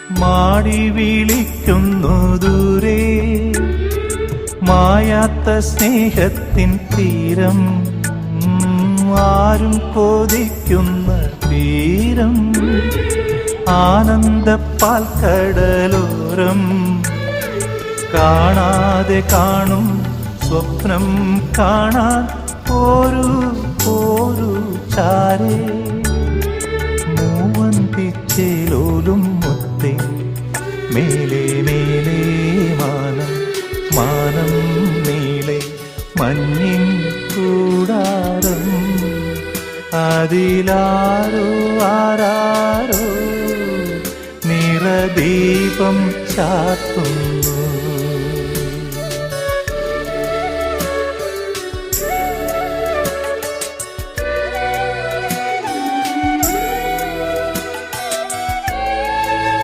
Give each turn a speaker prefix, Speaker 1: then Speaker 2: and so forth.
Speaker 1: മാടി വിളിക്കുന്നു ദൂരെ മായാത്ത സ്നേഹത്തിൻ തീരം, ആരും കൊതിക്കുന്ന തീരം, ആനന്ദപ്പാൽക്കടലോരം. കാണാതെ കാണും സ്വപ്നം കാണാൻ ഒരു ചാരേ, മൂവന്തിച്ചേലോലും മുത്തേ, മേലെ മേലെ മാനം, മാനം നീളെ മഞ്ഞിൻ കൂടാരം. അതിലാരോ ആരാരോ നിറദീപം ചാർത്തുന്നു.